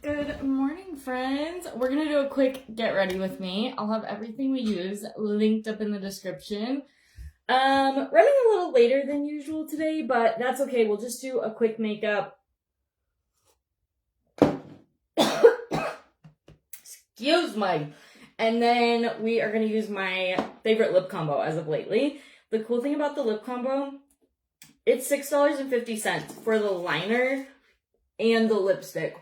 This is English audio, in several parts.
Good morning, friends. We're gonna do a quick get ready with me. I'll have everything we use linked up in the description. Running a little later than usual today, but that's okay. We'll just do a quick makeup. Excuse me. And then we are gonna use my favorite lip combo as of lately. The cool thing about the lip combo, it's $6.50 for the liner and the lipstick.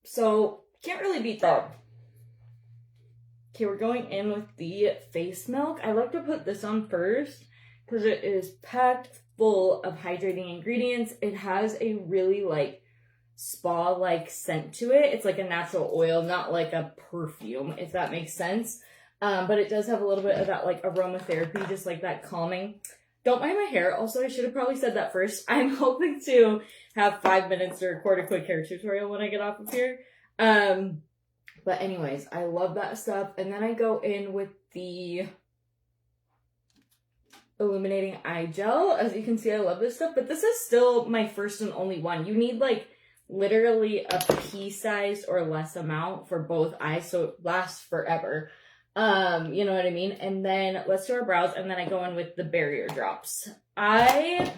So, can't really beat that. Okay, we're going in with the face milk. I like to put this on first because it is packed full of hydrating ingredients. It has a really spa-like scent to it. It's like a natural oil, not like a perfume, if that makes sense. But it does have a little bit of that aromatherapy, just like that calming. Don't mind my hair. Also, I should have probably said that first. I'm hoping to have 5 minutes to record a quick hair tutorial when I get off of here. But anyways, I love that stuff. And then I go in with the illuminating eye gel. As you can see, I love this stuff, but this is still my first and only one. You need literally a pea-sized or less amount for both eyes, so it lasts forever. You know what I mean? And then let's do our brows, and then I go in with the barrier drops. I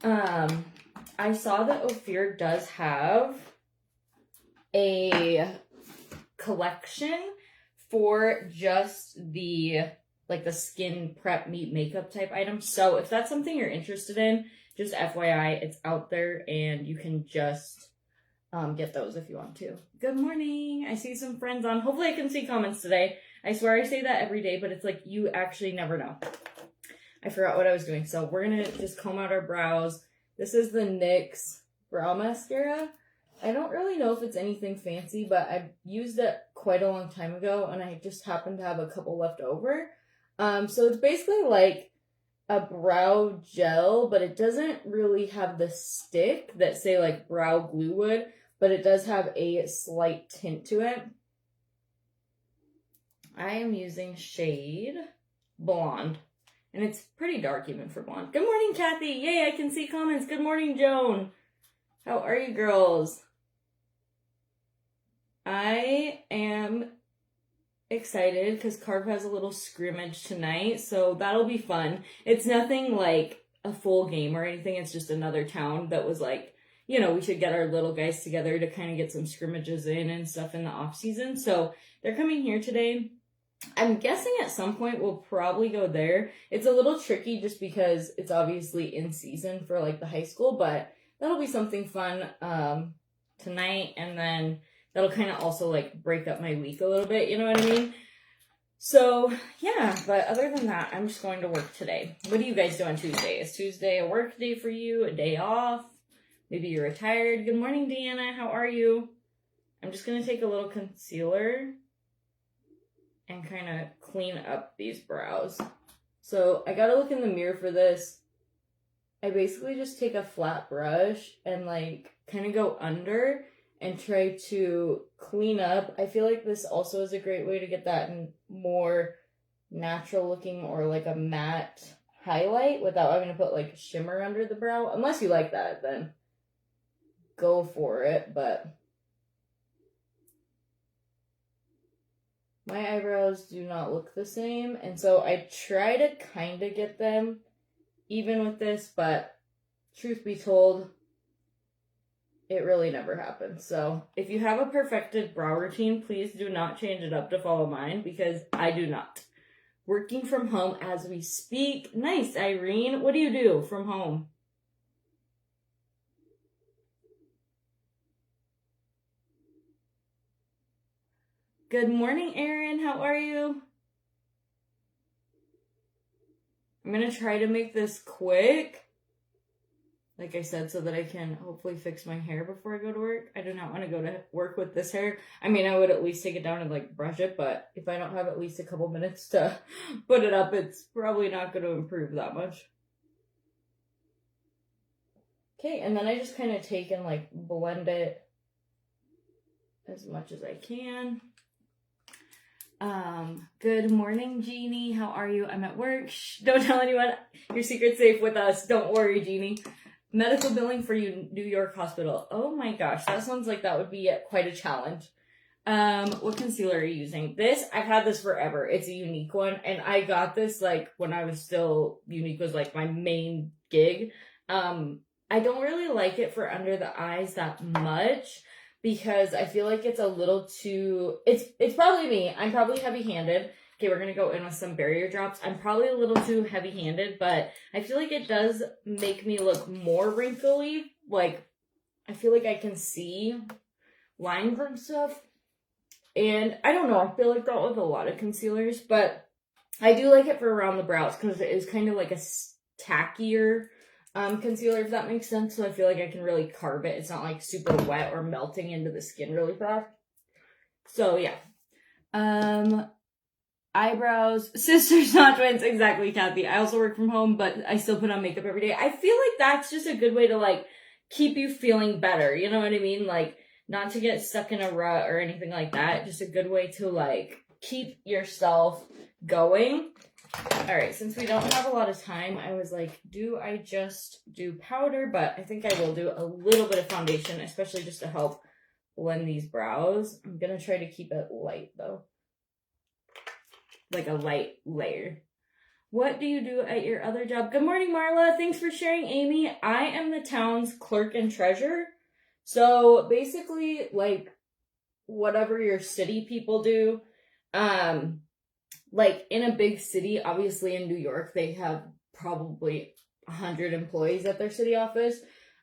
saw that Ophir does have a collection for just the skin prep meet makeup type items. So if that's something you're interested in, just FYI, it's out there and you can just get those if you want to. Good morning. I see some friends on. Hopefully I can see comments today. I swear I say that every day, but it's like you actually never know. I forgot what I was doing. So we're going to just comb out our brows. This is the NYX brow mascara. I don't really know if it's anything fancy, but I used it quite a long time ago and I just happened to have a couple left over. So it's basically like a brow gel, but it doesn't really have the stick that say brow glue would, but it does have a slight tint to it. I am using shade Blonde, and it's pretty dark even for blonde. Good morning, Kathy. Yay, I can see comments. Good morning, Joan. How are you girls? I am excited because Carve has a little scrimmage tonight, so that'll be fun. It's nothing like a full game or anything. It's just another town that was we should get our little guys together to kind of get some scrimmages in and stuff in the off season. So they're coming here today. I'm guessing at some point we'll probably go there. It's a little tricky just because it's obviously in season for the high school, but that'll be something fun tonight, and then that'll kind of also break up my week a little bit, you know what I mean? So yeah, but other than that, I'm just going to work today. What do you guys do on Tuesday? Is Tuesday a work day for you, a day off? Maybe you're retired. Good morning, Deanna. How are you? I'm just going to take a little concealer and kind of clean up these brows. So I got to look in the mirror for this. I basically just take a flat brush and kind of go under and try to clean up. I feel like this also is a great way to get that more natural looking or a matte highlight without having to put shimmer under the brow. Unless you like that, then go for it. But my eyebrows do not look the same, and so I try to kind of get them even with this, but truth be told, it really never happens. So if you have a perfected brow routine, please do not change it up to follow mine, because I do not. Working from home as we speak. Nice, Irene. What do you do from home? Good morning, Erin. How are you? I'm going to try to make this quick, like I said, so that I can hopefully fix my hair before I go to work. I do not want to go to work with this hair. I mean, I would at least take it down and brush it, but if I don't have at least a couple minutes to put it up, it's probably not going to improve that much. Okay, and then I just kind of take and blend it as much as I can. Good morning, Jeannie. How are you? I'm at work. Shh, don't tell anyone. Your secret's safe with us. Don't worry, Jeannie. Medical billing for New York hospital. Oh my gosh, that sounds like that would be quite a challenge. What concealer are you using? This, I've had this forever. It's a Unique one, and I got this, like, when I was still, Unique was, like, my main gig. I don't really like it for under the eyes that much, because I feel like it's a little too, it's probably me. I'm probably heavy-handed. Okay, we're gonna go in with some barrier drops. I'm probably a little too heavy-handed, but I feel like it does make me look more wrinkly. Like, I feel like I can see lines and stuff. And I don't know, I feel like that with a lot of concealers, but I do like it for around the brows because it is kind of like a tackier concealer, if that makes sense. So I feel like I can really carve it. It's not like super wet or melting into the skin really fast. So yeah. Eyebrows, sisters, not twins. Exactly, Kathy. I also work from home, but I still put on makeup every day. I feel like that's just a good way to, like, keep you feeling better. You know what I mean? Like, not to get stuck in a rut or anything like that. Just a good way to, like, keep yourself going. All right, since we don't have a lot of time, I was like, do I just do powder? But I think I will do a little bit of foundation, especially just to help blend these brows. I'm going to try to keep it light, though. Like a light layer. What do you do at your other job? Good morning, Marla. Thanks for sharing, Amy. I am the town's clerk and treasurer. So basically, like, whatever your city people do, like in a big city, obviously in New York, they have probably 100 employees at their city office.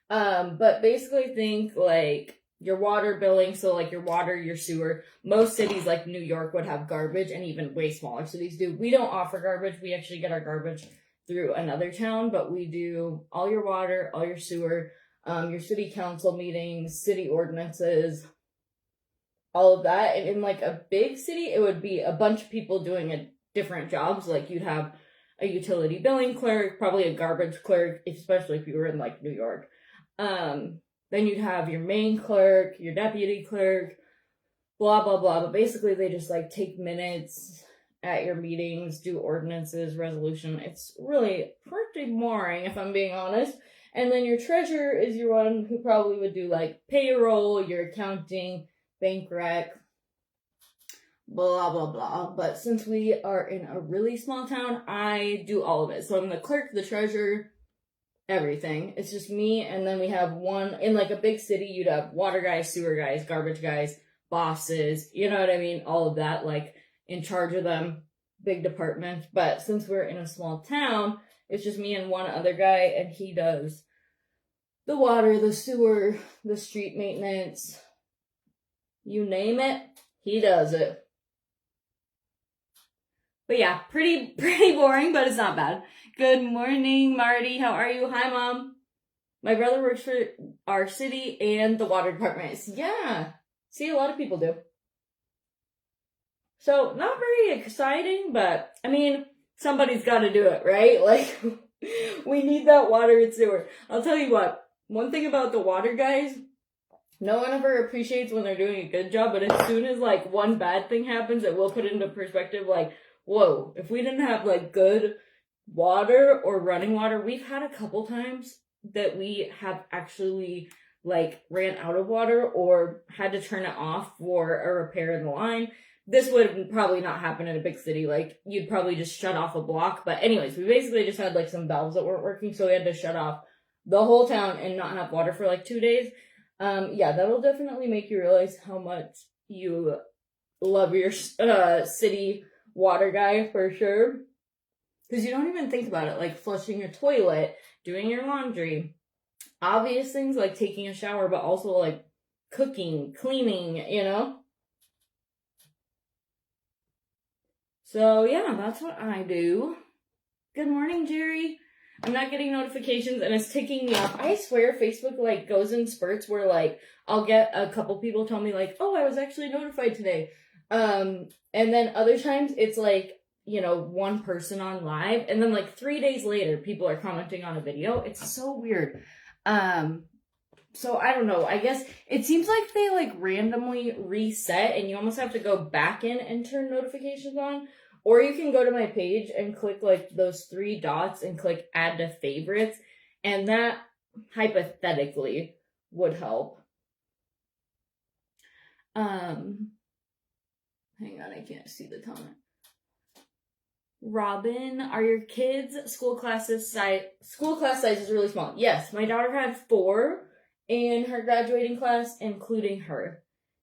But basically think like your water billing, so like your water, your sewer. Most cities like New York would have garbage, and even way smaller cities do. We don't offer garbage. We actually get our garbage through another town, but we do all your water, all your sewer, your city council meetings, city ordinances, all of that. And in like a big city, it would be a bunch of people doing different jobs. Like you'd have a utility billing clerk, probably a garbage clerk, especially if you were in like New York. Then you'd have your main clerk, your deputy clerk, blah, blah, blah. But basically they just like take minutes at your meetings, do ordinances, resolution. It's really pretty boring, if I'm being honest. And then your treasurer is your one who probably would do like payroll, your accounting, bank rec, blah, blah, blah. But since we are in a really small town, I do all of it. So I'm the clerk, the treasurer, everything. It's just me, and then we have one, in like a big city, you'd have water guys, sewer guys, garbage guys, bosses, you know what I mean? All of that, like in charge of them, big department. But since we're in a small town, it's just me and one other guy, and he does the water, the sewer, the street maintenance, you name it, he does it. But yeah, pretty boring, but it's not bad. Good morning, Marty. How are you? Hi, Mom. My brother works for our city and the water department. Yeah. See, a lot of people do. So, not very exciting, but, I mean, somebody's got to do it, right? Like, we need that water and sewer. I'll tell you what, one thing about the water guys, no one ever appreciates when they're doing a good job, but as soon as, like, one bad thing happens, it will put into perspective, like, whoa, if we didn't have, like, good water or running water, we've had a couple times that we have actually, like, ran out of water or had to turn it off for a repair in the line. This would probably not happen in a big city. Like, you'd probably just shut off a block. But anyways, we basically just had, like, some valves that weren't working, so we had to shut off the whole town and not have water for, like, 2 days. Yeah, that'll definitely make you realize how much you love your city water guy, for sure. Because you don't even think about it, like flushing your toilet, doing your laundry, obvious things like taking a shower, but also like cooking, cleaning, you know? So yeah, that's what I do. Good morning, Jerry. I'm not getting notifications and it's ticking me off. I swear Facebook like goes in spurts where like I'll get a couple people tell me like, oh, I was actually notified today. And then other times it's like, you know, one person on live, and then like 3 days later, people are commenting on a video. It's so weird. So I don't know. I guess it seems like they like randomly reset, and you almost have to go back in and turn notifications on. Or you can go to my page and click like those 3 dots and click add to favorites, and that hypothetically would help. Hang on, I can't see the comment. Robin, are your kids' school class size is really small? Yes, my daughter had 4 in her graduating class, including her.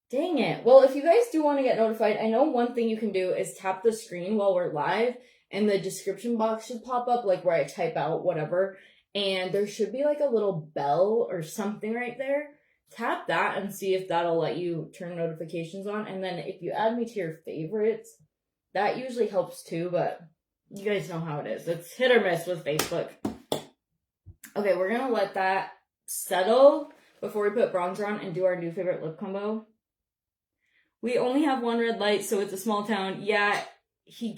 Dang it. Well, if you guys do want to get notified, I know one thing you can do is tap the screen while we're live, and the description box should pop up, like where I type out whatever, and there should be like a little bell or something right there. Tap that and see if that'll let you turn notifications on, and then if you add me to your favorites, that usually helps too, but you guys know how it is. It's hit or miss with Facebook. Okay, we're gonna let that settle before we put bronzer on and do our new favorite lip combo. We only have 1 red light, so it's a small town. Yeah, he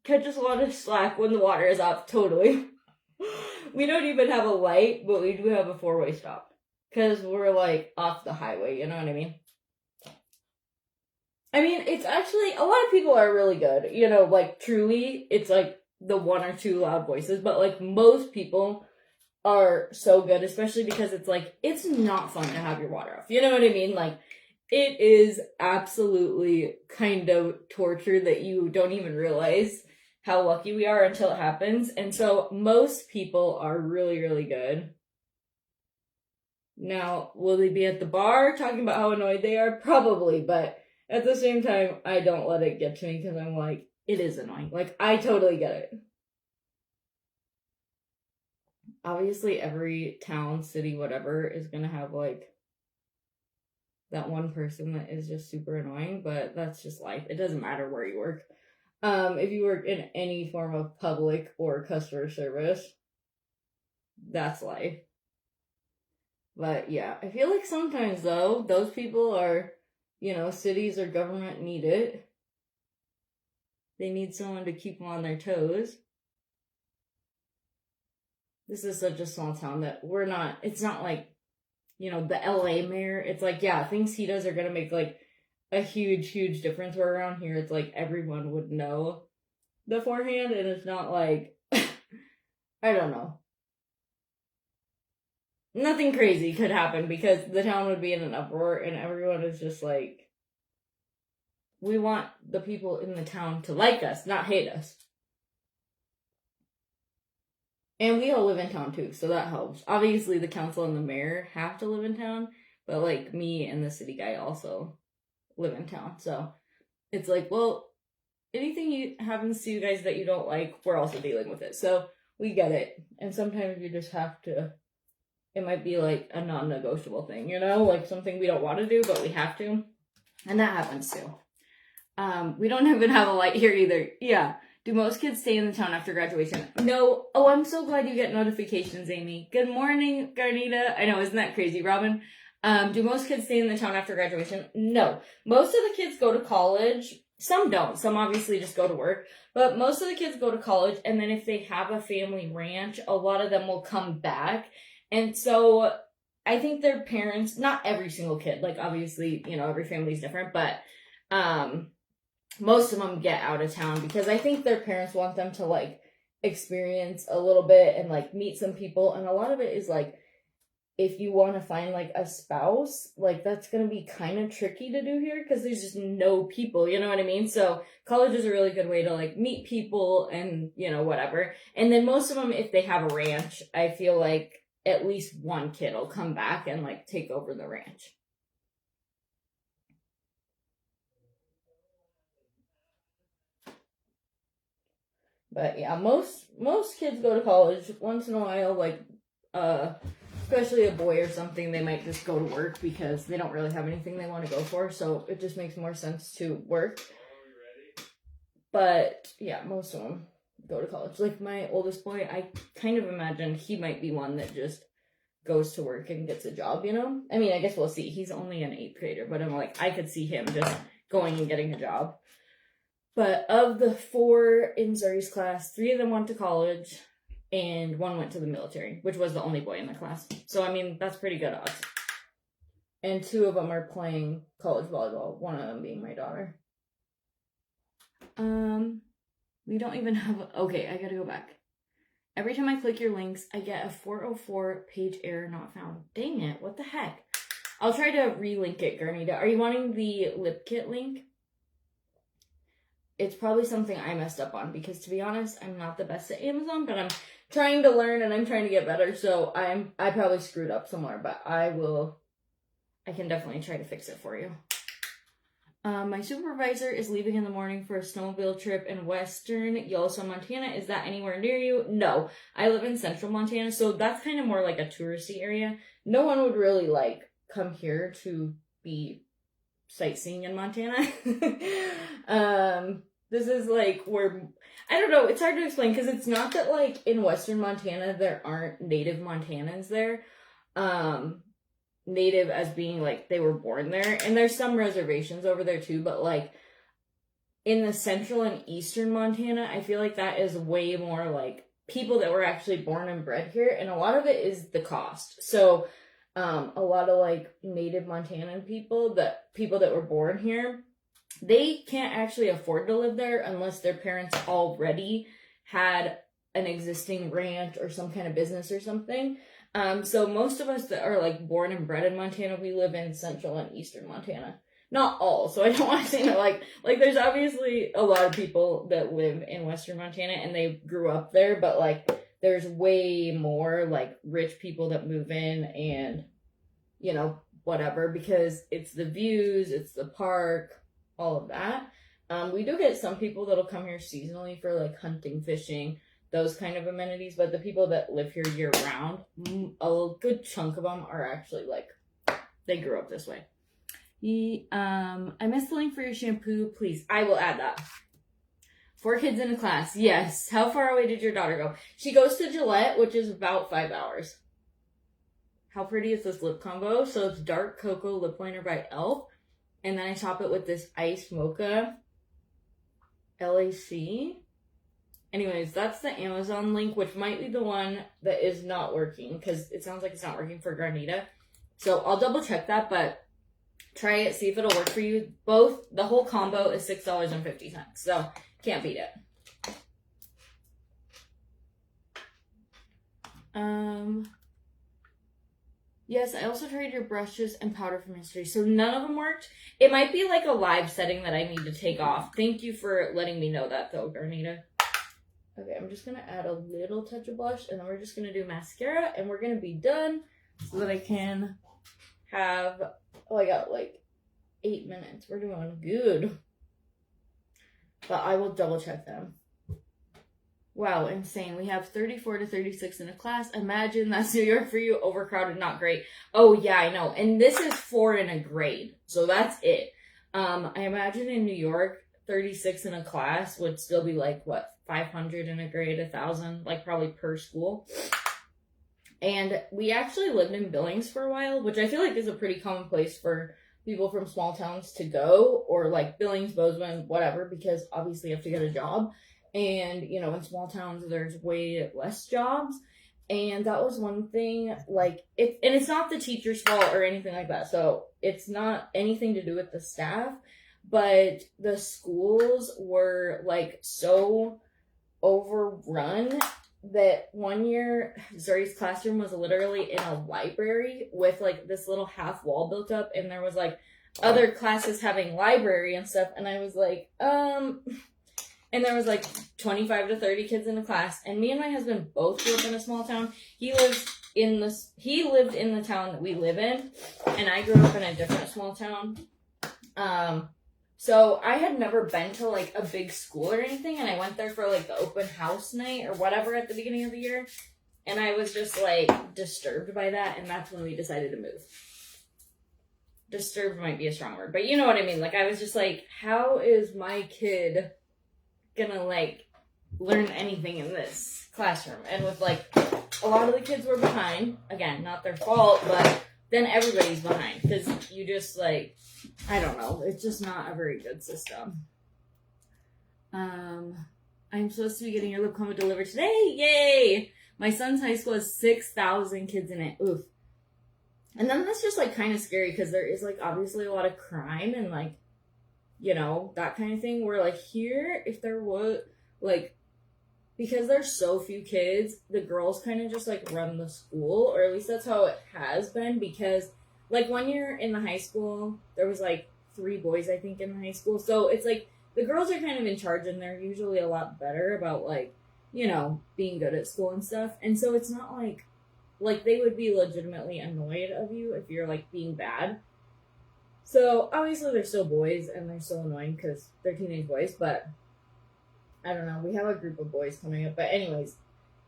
catches a lot of slack when the water is off, totally. We don't even have a light, but we do have a 4-way stop. Because we're, like, off the highway, you know what I mean? I mean, it's actually, a lot of people are really good. You know, like, truly, it's, like, the 1 or 2 loud voices. But, like, most people are so good, especially because it's, like, it's not fun to have your water off. You know what I mean? Like, it is absolutely kind of torture that you don't even realize how lucky we are until it happens. And so most people are really, really good. Now, will they be at the bar talking about how annoyed they are? Probably, but at the same time, I don't let it get to me because I'm like, it is annoying. Like, I totally get it. Obviously, every town, city, whatever, is gonna have, like, that one person that is just super annoying, but that's just life. It doesn't matter where you work. If you work in any form of public or customer service, that's life. But yeah, I feel like sometimes though, those people are, you know, cities or government need it. They need someone to keep them on their toes. This is such a small town that it's not like, you know, the LA mayor. It's like, yeah, things he does are gonna make like a huge, huge difference. Where around here, it's like everyone would know beforehand, and it's not like, I don't know. Nothing crazy could happen because the town would be in an uproar and everyone is just like, we want the people in the town to like us, not hate us. And we all live in town too, so that helps. Obviously, the council and the mayor have to live in town, but like me and the city guy also live in town. So it's like, well, anything happens to you guys that you don't like, we're also dealing with it. So we get it. And sometimes you just have to, it might be like a non-negotiable thing, you know, like something we don't want to do, but we have to. And that happens too. We don't even have a light here either. Yeah. Do most kids stay in the town after graduation? No. Oh, I'm so glad you get notifications, Amy. Good morning, Garnita. I know, isn't that crazy, Robin? Do most kids stay in the town after graduation? No. Most of the kids go to college. Some don't. Some obviously just go to work. But most of the kids go to college, and then if they have a family ranch, a lot of them will come back. And so I think their parents, not every single kid, like obviously, you know, every family's different, but most of them get out of town because I think their parents want them to like experience a little bit and like meet some people. And a lot of it is like, if you want to find like a spouse, like that's going to be kind of tricky to do here because there's just no people, you know what I mean? So college is a really good way to like meet people and, you know, whatever. And then most of them, if they have a ranch, I feel like at least one kid will come back and like take over the ranch. But yeah, most kids go to college. Once in a while, like, especially a boy or something, they might just go to work because they don't really have anything they want to go for. So it just makes more sense to work. But yeah, most of them go to college. Like my oldest boy, I kind of imagine he might be one that just goes to work and gets a job, you know? I mean, I guess we'll see. He's only an 8th grader, but I'm like, I could see him just going and getting a job. But of the 4 in Zuri's class, 3 of them went to college, and 1 went to the military, which was the only boy in the class. So, I mean, that's pretty good odds. And 2 of them are playing college volleyball, one of them being my daughter. We don't even have... Okay, I gotta go back. Every time I click your links, I get a 404 page error not found. Dang it, what the heck? I'll try to relink it, Garnita. Are you wanting the lip kit link? It's probably something I messed up on because, to be honest, I'm not the best at Amazon, but I'm trying to learn and I'm trying to get better, so I probably screwed up somewhere, but I can definitely try to fix it for you. My supervisor is leaving in the morning for a snowmobile trip in western Yellowstone, Montana. Is that anywhere near you? No. I live in central Montana, so that's kind of more like a touristy area. No one would really, come here to be sightseeing in Montana. This is, where... I don't know, it's hard to explain, because it's not that, in western Montana there aren't native Montanans there. Native as being they were born there, and there's some reservations over there too, but in the central and eastern Montana, I feel like that is way more people that were actually born and bred here, and a lot of it is the cost. So a lot of native Montanan people that were born here, they can't actually afford to live there unless their parents already had an existing ranch or some kind of business or something. So most of us that are born and bred in Montana, we live in central and eastern Montana. Not all, so I don't want to say that like there's obviously a lot of people that live in western Montana and they grew up there, but there's way more rich people that move in and whatever, because it's the views, it's the park, all of that. We do get some people that'll come here seasonally for hunting, fishing, those kind of amenities, but the people that live here year round, a good chunk of them are actually they grew up this way. I missed the link for your shampoo, please. I will add that. 4 kids in a class. Yes. How far away did your daughter go? She goes to Gillette, which is about 5 hours. How pretty is this lip combo? So it's dark cocoa lip liner by e.l.f. And then I top it with this iced mocha LAC. Anyways, that's the Amazon link, which might be the one that is not working, because it sounds like it's not working for Garnita. So I'll double check that, but try it, see if it'll work for you. Both, the whole combo is $6.50, so can't beat it. Yes, I also tried your brushes and powder from yesterday, so none of them worked. It might be a live setting that I need to take off. Thank you for letting me know that, though, Garnita. Okay, I'm just going to add a little touch of blush, and then we're just going to do mascara, and we're going to be done so that I can have... Oh, I got 8 minutes. We're doing good. But I will double check them. Wow, insane. We have 34 to 36 in a class. Imagine that's New York for you. Overcrowded, not great. Oh, yeah, I know. And this is 4 in a grade. So that's it. I imagine in New York, 36 in a class would still be 500 in a grade, 1,000, probably per school. And we actually lived in Billings for a while, which I feel is a pretty common place for people from small towns to go, or Billings, Bozeman, whatever, because obviously you have to get a job. And, in small towns, there's way less jobs. And that was one thing, and it's not the teacher's fault or anything like that. So it's not anything to do with the staff, but the schools were so overrun that one year Zuri's classroom was literally in a library with this little half wall built up, and there was other classes having library and stuff, and I was and there was 25 to 30 kids in the class, and me and my husband both grew up in a small town. He lived in the town that we live in, and I grew up in a different small town. So I had never been to a big school or anything, and I went there for the open house night or whatever at the beginning of the year, and I was just disturbed by that, and that's when we decided to move. Disturbed might be a strong word, but you know what I mean. I was just how is my kid gonna learn anything in this classroom? And with a lot of the kids were behind, again, not their fault, but then everybody's behind, because you just I don't know, it's just not a very good system. I'm supposed to be getting your lip combo delivered today. Yay! My son's high school has 6,000 kids in it. Oof. And then that's just kind of scary, because there is obviously a lot of crime and that kind of thing, where here, if there was because there's so few kids, the girls kind of just like run the school, or at least that's how it has been. Because like 1 year in the high school, there was like 3 boys, I think, in the high school. So it's like the girls are kind of in charge, and they're usually a lot better about like, being good at school and stuff. And so it's not like they would be legitimately annoyed of you if you're like being bad. So obviously they're still boys and they're still annoying because they're teenage boys, but I don't know. We have a group of boys coming up, but anyways,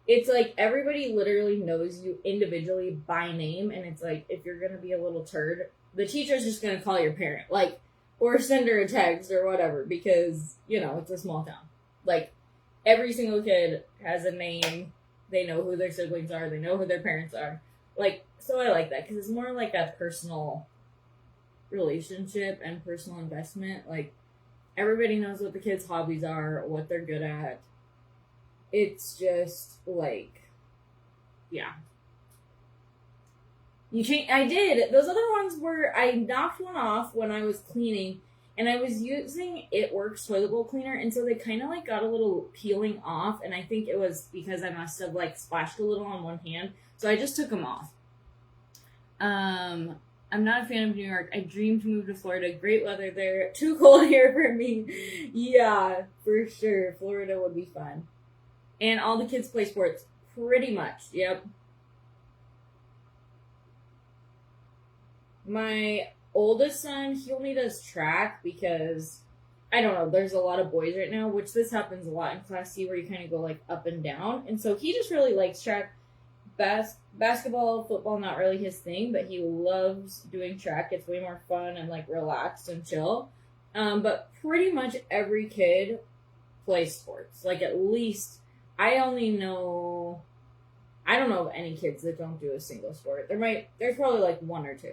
it's like everybody literally knows you individually by name, and it's like if you're gonna be a little turd, the teacher's just gonna call your parent, like, or send her a text or whatever, because it's a small town. Like every single kid has a name. They know who their siblings are. They know who their parents are. Like, so I like that because it's more like a personal relationship and personal investment. Like everybody knows what the kids' hobbies are, what they're good at. It's just like, yeah. I did. Those other ones I knocked one off when I was cleaning, and I was using It Works toilet bowl cleaner, and so they kind of like got a little peeling off, and I think it was because I must have like splashed a little on one hand, so I just took them off. I'm not a fan of New York. I dream to move to Florida. Great weather there. Too cold here for me. Yeah, for sure. Florida would be fun. And all the kids play sports. Pretty much. Yep. My oldest son, he only does track because, I don't know, there's a lot of boys right now, which this happens a lot in Class C where you kind of go like up and down. And so he just really likes track. Basketball, football, not really his thing, but he loves doing track. It's way more fun and like relaxed and chill. But pretty much every kid plays sports. Like at least, I don't know of any kids that don't do a single sport. There's probably like 1 or 2.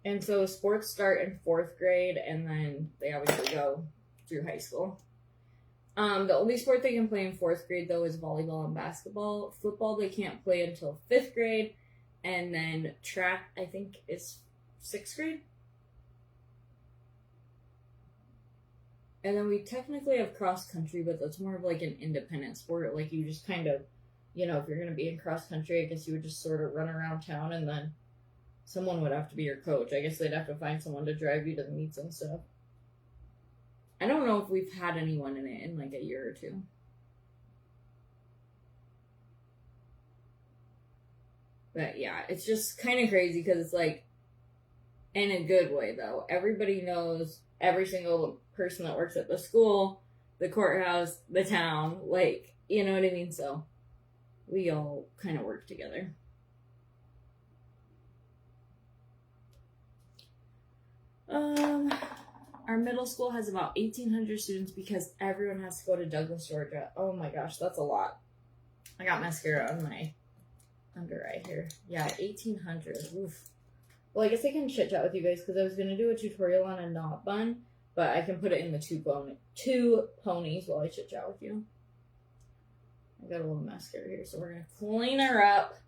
And so sports start in 4th grade, and then they obviously go through high school. The only sport they can play in 4th grade, though, is volleyball and basketball. Football they can't play until 5th grade, and then track, I think, is 6th grade. And then we technically have cross country, but that's more of like an independent sport. Like you just kind of, if you're going to be in cross country, I guess you would just sort of run around town, and then someone would have to be your coach. I guess they'd have to find someone to drive you to the meets and stuff. I don't know if we've had anyone in it in like a year or 2. But yeah, it's just kind of crazy because it's like, in a good way though. Everybody knows every single person that works at the school, the courthouse, the town, like, you know what I mean? So we all kind of work together. Our middle school has about 1,800 students because everyone has to go to Douglas, Georgia. Oh my gosh, that's a lot. I got mascara on my under eye here. Yeah, 1,800. Oof. Well, I guess I can chit chat with you guys because I was going to do a tutorial on a knot bun, but I can put it in the two ponies while I chit chat with you. I got a little mascara here, so we're going to clean her up.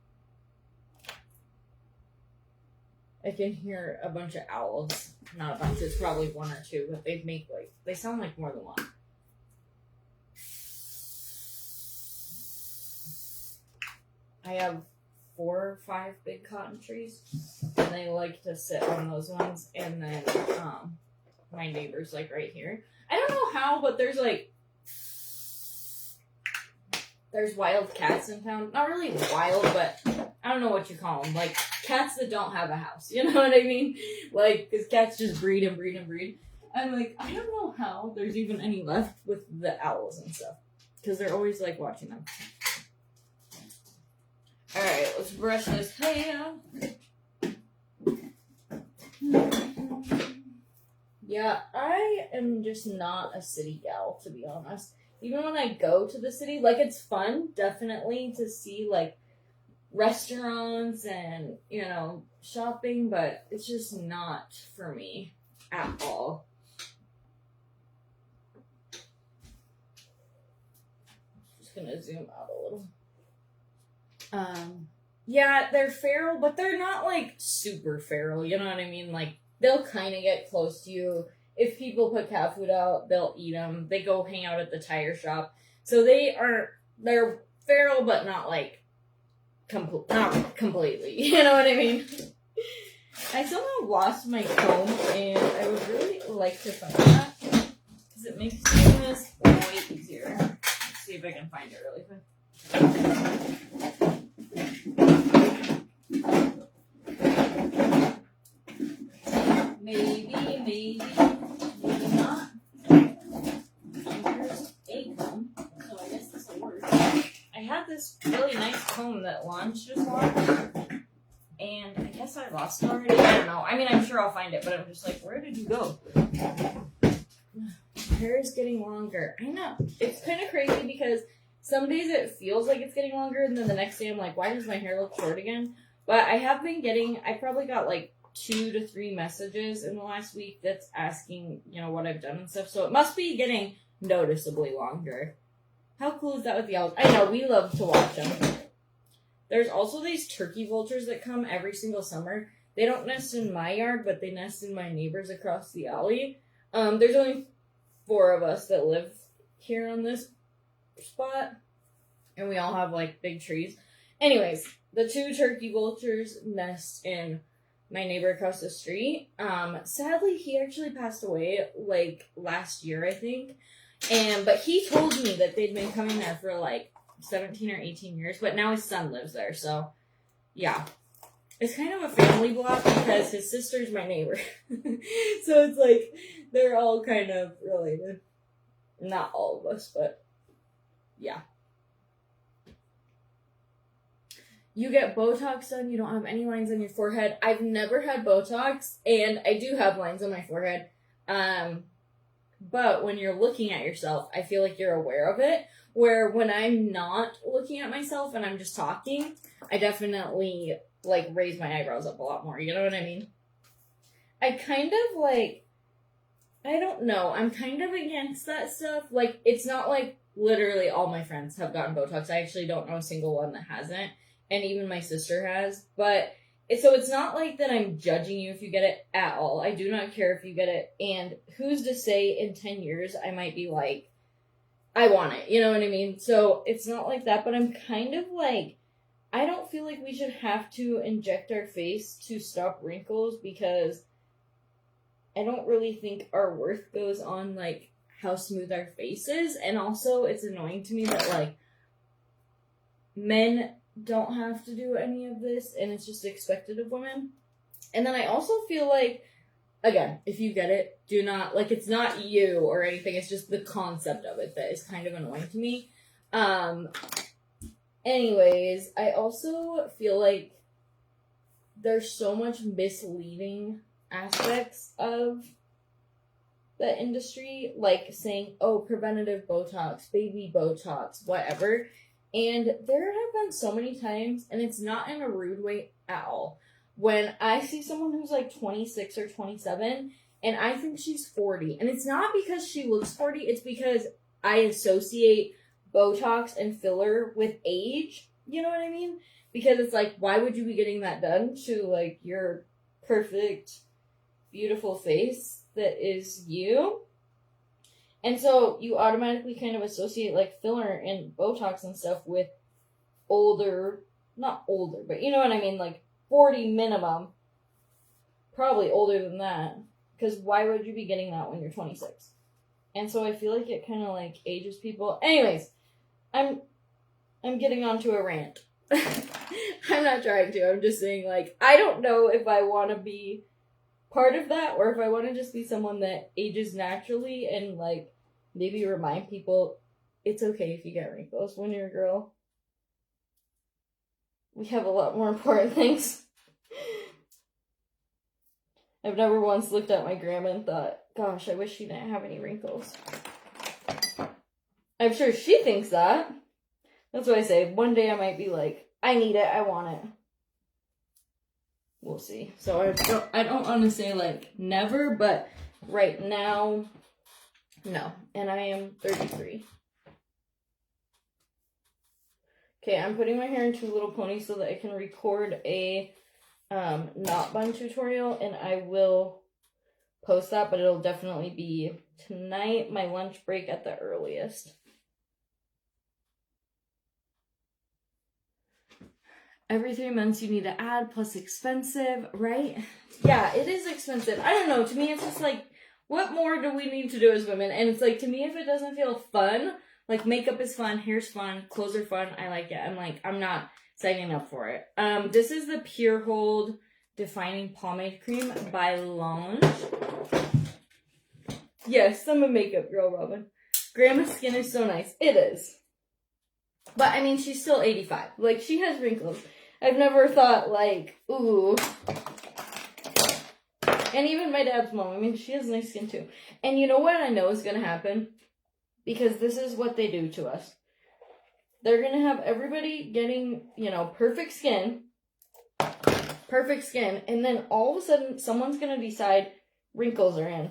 I can hear a bunch of owls. Not a bunch, it's probably 1 or 2, but they sound like more than one. I have 4 or 5 big cotton trees, and they like to sit on those ones, and then my neighbor's like right here. I don't know how, but there's wild cats in town. Not really wild, but I don't know what you call them. Like cats that don't have a house. You know what I mean? Like, because cats just breed and breed and breed. I'm like, I don't know how there's even any left with the owls and stuff. Because they're always like watching them. Alright, let's brush this hair. Yeah, I am just not a city gal, to be honest. Even when I go to the city, like, it's fun, definitely, to see, like, restaurants and, shopping, but it's just not for me at all. Just gonna zoom out a little. Yeah, they're feral, but they're not, like, super feral, you know what I mean? Like, they'll kind of get close to you. If people put cat food out, they'll eat them. They go hang out at the tire shop. So they're feral, but not like, not completely. You know what I mean? I somehow lost my comb, and I would really like to find that, because it makes doing this way easier. Let's see if I can find it really quick. Maybe not. There's a comb, so I guess this will work. I had this really nice comb that Lunch just launched, and I guess I lost it already. I don't know. I mean, I'm sure I'll find it, but I'm just like, where did you go? My hair is getting longer. I know. It's kind of crazy because some days it feels like it's getting longer, and then the next day I'm like, why does my hair look short again? But I have been getting, I probably got like 2 to 3 messages in the last week that's asking, you know, what I've done and stuff. So it must be getting noticeably longer. How cool is that with the owls? I know, we love to watch them. There's also these turkey vultures that come every single summer. They don't nest in my yard, but they nest in my neighbors across the alley. There's only 4 of us that live here on this spot, and we all have like big trees. Anyways, the 2 turkey vultures nest in my neighbor across the street. Sadly, he actually passed away like last year, I think. But he told me that they'd been coming there for like 17 or 18 years, but now his son lives there, so yeah. It's kind of a family block because his sister's my neighbor. So it's like, they're all kind of related. Not all of us, but yeah. You get Botox done, you don't have any lines on your forehead. I've never had Botox, and I do have lines on my forehead. But when you're looking at yourself, I feel like you're aware of it. Where when I'm not looking at myself and I'm just talking, I definitely like raise my eyebrows up a lot more. You know what I mean? I kind of like, I don't know. I'm kind of against that stuff. Like, it's not like literally all my friends have gotten Botox. I actually don't know a single one that hasn't. And even my sister has. But so it's not like that I'm judging you if you get it at all. I do not care if you get it. And who's to say in 10 years I might be like, I want it. You know what I mean? So it's not like that. But I'm kind of like, I don't feel like we should have to inject our face to stop wrinkles, because I don't really think our worth goes on like how smooth our face is. And also it's annoying to me that like men don't have to do any of this, and it's just expected of women. And then I also feel like, again, if you get it, do not, like, it's not you or anything, it's just the concept of it that is kind of annoying to me. Anyways, I also feel like there's so much misleading aspects of the industry, like saying, oh, preventative Botox, baby Botox, whatever. And there have been so many times, and it's not in a rude way at all, when I see someone who's like 26 or 27, and I think she's 40. And it's not because she looks 40, it's because I associate Botox and filler with age. You know what I mean? Because it's like, why would you be getting that done to like your perfect, beautiful face that is you? And so you automatically kind of associate like filler and Botox and stuff with older, not older, but you know what I mean, like 40 minimum, probably older than that, because why would you be getting that when you're 26? And so I feel like it kind of like ages people. Anyways, I'm getting onto a rant. I'm not trying to, I'm just saying, like, I don't know if I want to be part of that, or if I want to just be someone that ages naturally and like maybe remind people it's okay if you get wrinkles when you're a girl. We have a lot more important things. I've never once looked at my grandma and thought, gosh, I wish she didn't have any wrinkles. I'm sure she thinks that. That's what I say. One day I might be like, I need it, I want it. We'll see. So I don't want to say like never, but right now, no. And I am 33. Okay, I'm putting my hair into a little pony so that I can record a knot bun tutorial, and I will post that, but it'll definitely be tonight, my lunch break at the earliest. Every 3 months you need to add, plus expensive, right? Yeah, it is expensive. I don't know. To me, it's just like, what more do we need to do as women? And it's like, to me, if it doesn't feel fun, like makeup is fun, hair's fun, clothes are fun, I like it. I'm like, I'm not signing up for it. This is the Pure Hold Defining Pomade Cream by Lange. Yes, I'm a makeup girl, Robin. Grandma's skin is so nice. It is. But, I mean, she's still 85. Like, she has wrinkles. I've never thought, like, ooh. And even my dad's mom, I mean, she has nice skin, too. And you know what I know is going to happen? Because this is what they do to us. They're going to have everybody getting, you know, perfect skin. And then all of a sudden, someone's going to decide wrinkles are in.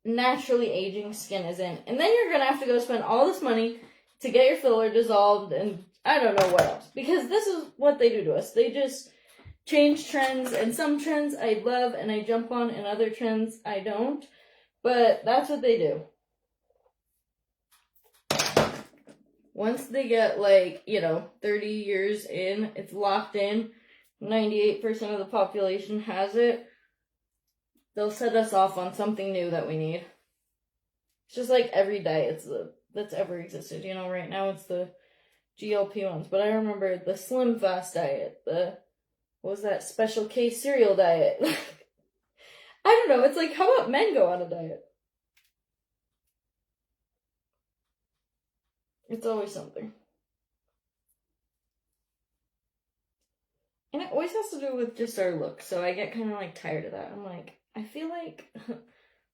Naturally aging skin is in. And then you're going to have to go spend all this money to get your filler dissolved and I don't know what else. Because this is what they do to us. They just change trends, and some trends I love and I jump on, and other trends I don't. But that's what they do. Once they get, like, you know, 30 years in, it's locked in, 98% of the population has it, they'll set us off on something new that we need. It's just like every diet that's ever existed. You know, right now it's the GLP-1s, but I remember the Slim Fast diet, what was that, Special K cereal diet. I don't know, it's like, how about men go on a diet? It's always something. And it always has to do with just our look, so I get kind of like tired of that. I'm like, I feel like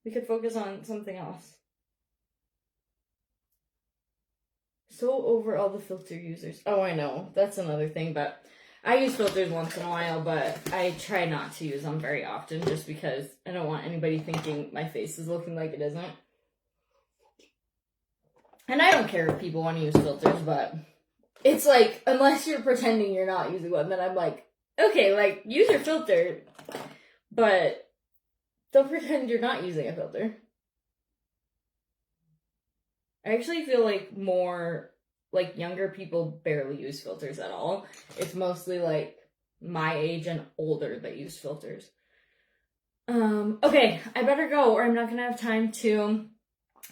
we could focus on something else. So over all the filter users. Oh, I know, that's another thing, but I use filters once in a while, but I try not to use them very often just because I don't want anybody thinking my face is looking like it isn't. And I don't care if people want to use filters, but it's like, unless you're pretending you're not using one, then I'm like, okay, like, use your filter, but don't pretend you're not using a filter. I actually feel like more, like, younger people barely use filters at all. It's mostly, like, my age and older that use filters. Okay, I better go, or I'm not gonna have time to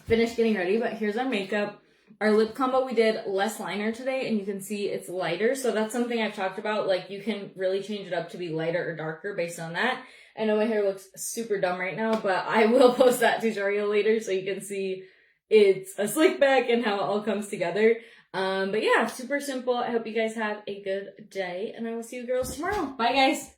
finish getting ready, but here's our makeup. Our lip combo, we did less liner today, and you can see it's lighter, so that's something I've talked about. Like, you can really change it up to be lighter or darker based on that. I know my hair looks super dumb right now, but I will post that tutorial later so you can see it's a slick back and how it all comes together. But yeah, super simple. I hope you guys have a good day, and I will see you girls tomorrow. Bye, guys!